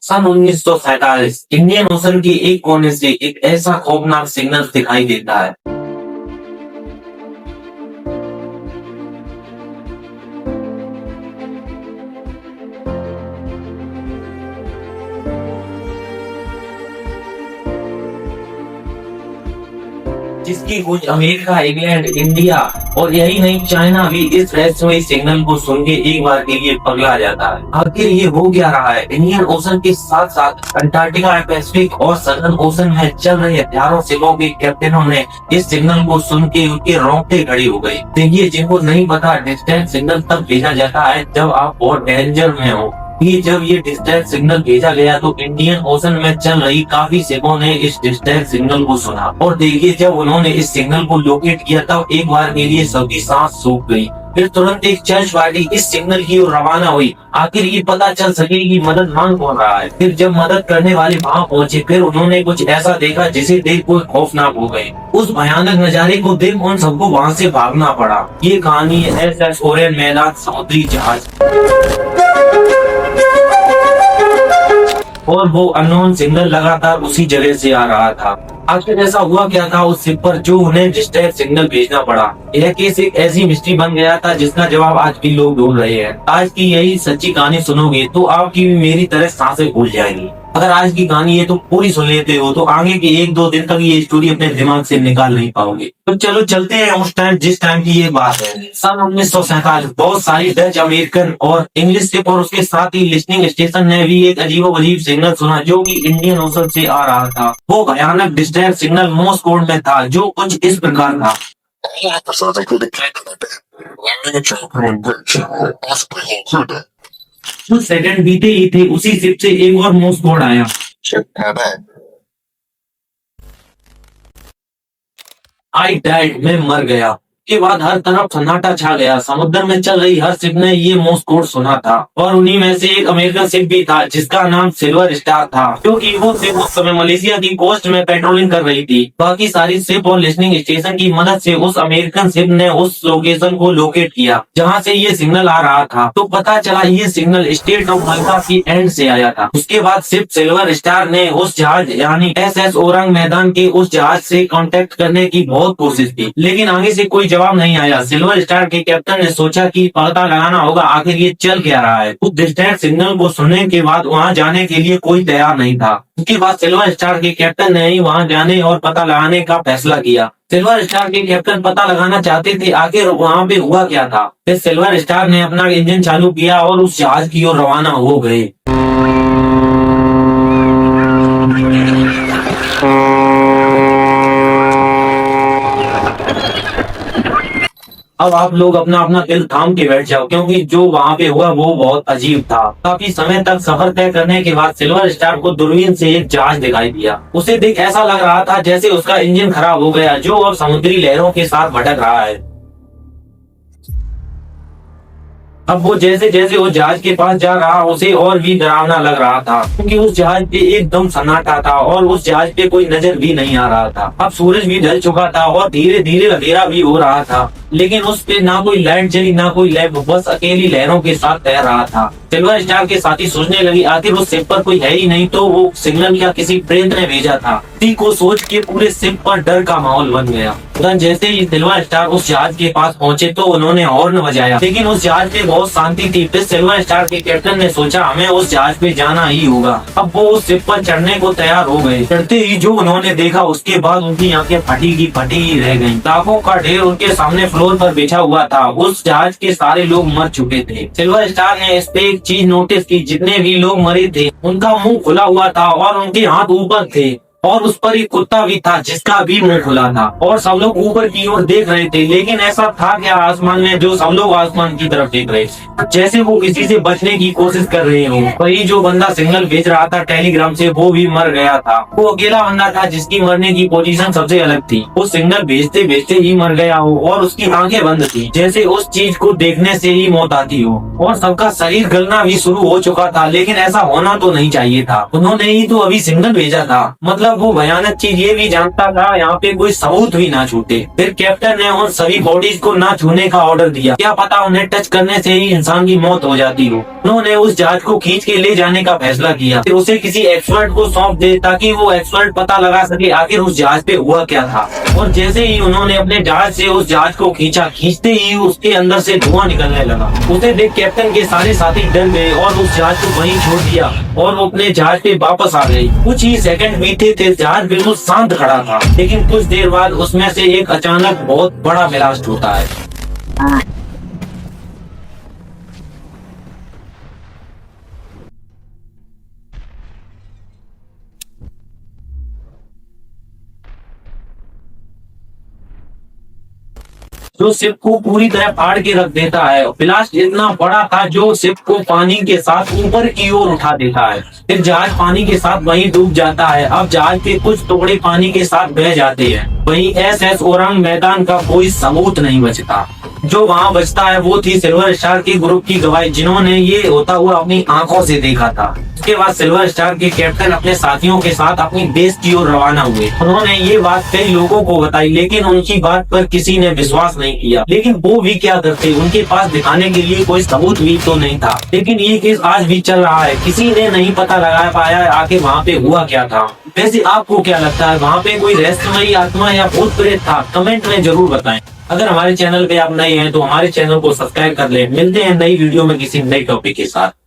सन 1947 Indian ocean के एक कोने से एक ऐसा खौफनाक सिग्नल दिखाई देता है जिसकी कुछ अमेरिका, इंग्लैंड, इंडिया और यही नहीं चाइना भी इस रहस्यमयी सिग्नल को सुन के एक बार के लिए पगला जाता है। आखिर ये हो क्या रहा है? इंडियन ओशन के साथ साथ अंटार्कटिका, पैसिफिक और सदर्न ओशन में चल रहे हजारों शिपों के कैप्टनों ने इस सिग्नल को सुन के उनके रोंगटे खड़े हो गए। देखिए, जिनको नहीं पता, डिस्टेंस सिग्नल तब भेजा जाता है जब आप बहुत डेंजर में हो। जब ये डिस्टेंस सिग्नल भेजा गया तो इंडियन ओशन में चल रही काफी शिपों ने इस डिस्टेंस सिग्नल को सुना और देखिए, जब उन्होंने इस सिग्नल को लोकेट किया तब एक बार के लिए सबकी सांस सूख गई। फिर तुरंत एक सर्च पार्टी इस सिग्नल की ओर रवाना हुई। आखिर ये पता चल सके कि मदद मांग कौन रहा है। फिर जब मदद करने वाले वहाँ पहुँचे, फिर उन्होंने कुछ ऐसा देखा जिसे देख वो खौफनाक हो गए। उस भयानक नजारे को देख उन सबको वहाँ से भागना पड़ा। ये कहानी है SS ओरियन मैनाक समुद्री जहाज और वो अननोन सिग्नल लगातार उसी जगह से आ रहा था। आखिर ऐसा हुआ क्या था उस शिप पर जो उन्हें डिस्ट्रेस सिग्नल भेजना पड़ा? यह केस एक ऐसी मिस्ट्री बन गया था जिसका जवाब आज भी लोग ढूंढ रहे हैं। आज की यही सच्ची कहानी सुनोगे तो आपकी भी मेरी तरह सांसें फूल जाएंगी। अगर आज की कहानी ये तो पूरी सुन लेते हो तो आगे के 1-2 दिन तक ये स्टोरी अपने दिमाग से निकाल नहीं पाओगे। तो चलो चलते हैं उस टाइम जिस टाइम की ये बात है। सन 1947 बहुत सारी डच, अमेरिकन और इंग्लिश शिप और उसके साथ ही लिस्निंग स्टेशन ने भी एक अजीबोगरीब सिग्नल सुना जो कि इंडियन ओशन से आ रहा था। वो भयानक डिस्ट्रेस सिग्नल मोर्स कोड में था जो कुछ इस प्रकार था। कुछ सेकंड बीते ही थे, उसी शिप से एक और मोर्स कोड आया। आई डाइड, मैं मर गया। के बाद हर तरफ सन्नाटा छा गया। समुद्र में चल रही हर शिप ने ये मोर्स कोड सुना था और उन्हीं में से एक अमेरिकन शिप भी था जिसका नाम सिल्वर स्टार था, क्योंकि वो शिप उस समय मलेशिया की कोस्ट में पेट्रोलिंग कर रही थी। बाकी सारी शिप और लिसनिंग स्टेशन की मदद से उस अमेरिकन शिप ने उस लोकेशन को लोकेट किया जहाँ से ये सिग्नल आ रहा था। तो पता चला ये सिग्नल स्टेट ऑफ मल्टा की एंड से आया था। उसके बाद शिप सिल्वर स्टार ने उस जहाज यानी SS ओरंग मैदान के उस जहाज से कांटेक्ट करने की बहुत कोशिश की, लेकिन आगे से कोई जवाब नहीं आया। सिल्वर स्टार के कैप्टन ने सोचा कि पता लगाना होगा आखिर ये चल क्या रहा है। उस डिस्टेंस सिग्नल को सुनने के बाद वहां जाने के लिए कोई तैयार नहीं था। उसके बाद सिल्वर स्टार के कैप्टन ने ही वहां जाने और पता लगाने का फैसला किया। सिल्वर स्टार के कैप्टन पता लगाना चाहते थे आखिर वहां पे हुआ क्या था। फिर सिल्वर स्टार ने अपना इंजन चालू किया और उस जहाज की ओर रवाना हो गए। अब आप लोग अपना अपना दिल थाम के बैठ जाओ, क्योंकि जो वहाँ पे हुआ वो बहुत अजीब था। काफी समय तक सफर तय करने के बाद सिल्वर स्टार को दूरबीन से एक जहाज दिखाई दिया। उसे देख ऐसा लग रहा था जैसे उसका इंजन खराब हो गया, जो अब समुद्री लहरों के साथ भटक रहा है। अब वो जैसे जैसे वो जहाज के पास जा रहा उसे और भी डरावना लग रहा था, क्योंकि उस जहाज पे एकदम सन्नाटा था और उस जहाज पे कोई नजर भी नहीं आ रहा था। अब सूरज भी ढल चुका था और धीरे धीरे अंधेरा भी हो रहा था, लेकिन उस पे ना कोई लाइट जली ना कोई लैंप, बस अकेली लहरों के साथ तैर रहा था। सिल्वर स्टार के साथी सोचने लगी आखिर उस शिप पर कोई है ही नहीं तो वो सिग्नल या किसी प्रेत ने भेजा था। इसी को सोच के पूरे शिप पर डर का माहौल बन गया। जैसे ही सिल्वर स्टार उस जहाज के पास पहुंचे तो उन्होंने हॉर्न बजाया, लेकिन उस जहाज पे बहुत शांति थी। फिर सिल्वर स्टार के कैप्टन ने सोचा हमें उस जहाज पे जाना ही होगा। अब वो उस शिप पर चढ़ने को तैयार हो गए। चढ़ते ही जो उन्होंने देखा उसके बाद उनकी आंखें फटी की फटी ही रह गयी। लाखों का ढेर उनके सामने फ्लोर पर बिछा हुआ था। उस जहाज के सारे लोग मर चुके थे। सिल्वर स्टार ने इस पे एक चीज नोटिस की, जितने भी लोग मरे थे उनका मुंह खुला हुआ था और उनके हाथ ऊपर थे और उस पर एक कुत्ता भी था जिसका भी मुंह खुला था और सब लोग ऊपर की ओर देख रहे थे। लेकिन ऐसा था क्या आसमान में जो सब लोग आसमान की तरफ देख रहे थे, जैसे वो किसी से बचने की कोशिश कर रहे हो। वही जो बंदा सिग्नल भेज रहा था टेलीग्राम से वो भी मर गया था। वो अकेला बंदा था जिसकी मरने की पोजीशन सबसे अलग थी। वो सिग्नल भेजते भेजते ही मर गया हो और उसकी आंखें बंद थी, जैसे उस चीज को देखने से ही मौत आती हो। और सबका शरीर गलना भी शुरू हो चुका था, लेकिन ऐसा होना तो नहीं चाहिए था। उन्होंने ही तो अभी सिग्नल भेजा था, मतलब मतलब वो भयानक चीज ये भी जानता था यहाँ पे कोई सबूत भी ना छूटे। फिर कैप्टन ने उन सभी बॉडीज को ना छूने का ऑर्डर दिया, क्या पता उन्हें टच करने से ही इंसान की मौत हो जाती हो। उन्होंने उस जहाज को खींच के ले जाने का फैसला किया, फिर उसे किसी एक्सपर्ट को सौंप दे ताकि वो एक्सपर्ट पता लगा सके आखिर उस जहाज पे हुआ क्या था। और जैसे ही उन्होंने अपने जहाज से उस जहाज को खींचा, खींचते ही उसके अंदर से धुआं निकलने लगा। उसे देख कैप्टन के सारे साथी डर गए और उस जहाज को वहीं छोड़ दिया और वो अपने जहाज पे वापस आ गई। कुछ ही सेकंड बीते थे, जहाज बिल्कुल शांत खड़ा था, लेकिन कुछ देर बाद उसमें से एक अचानक बहुत बड़ा ब्लास्ट होता है। जो शिप को पूरी तरह फाड़ के रख देता है। ब्लास्ट इतना बड़ा था जो शिप को पानी के साथ ऊपर की ओर उठा देता है। फिर जहाज पानी के साथ वहीं डूब जाता है। अब जहाज के कुछ टुकड़े पानी के साथ बह जाते हैं। वहीं एसएस ओरंग मैदान का कोई सबूत नहीं बचता। जो वहाँ बचता है वो थी सिल्वर स्टार के ग्रुप की गवाही, जिन्होंने ये होता हुआ अपनी आंखों से देखा था। उसके बाद सिल्वर स्टार के कैप्टन अपने साथियों के साथ अपनी बेस की ओर रवाना हुए। उन्होंने ये बात कई लोगों को बताई, लेकिन उनकी बात पर किसी ने विश्वास नहीं किया। लेकिन वो भी क्या करते, उनके पास दिखाने के लिए कोई सबूत भी तो नहीं था। लेकिन ये केस आज भी चल रहा है, किसी ने नहीं पता लगा पाया आखिर वहाँ पे हुआ क्या था। वैसे आपको क्या लगता है, वहाँ पे कोई रहस्यमयी आत्मा या भूत प्रेत था? कमेंट में जरूर बताएं। अगर हमारे चैनल पे आप नए हैं तो हमारे चैनल को सब्सक्राइब कर लें। मिलते हैं नई वीडियो में किसी नई टॉपिक के साथ।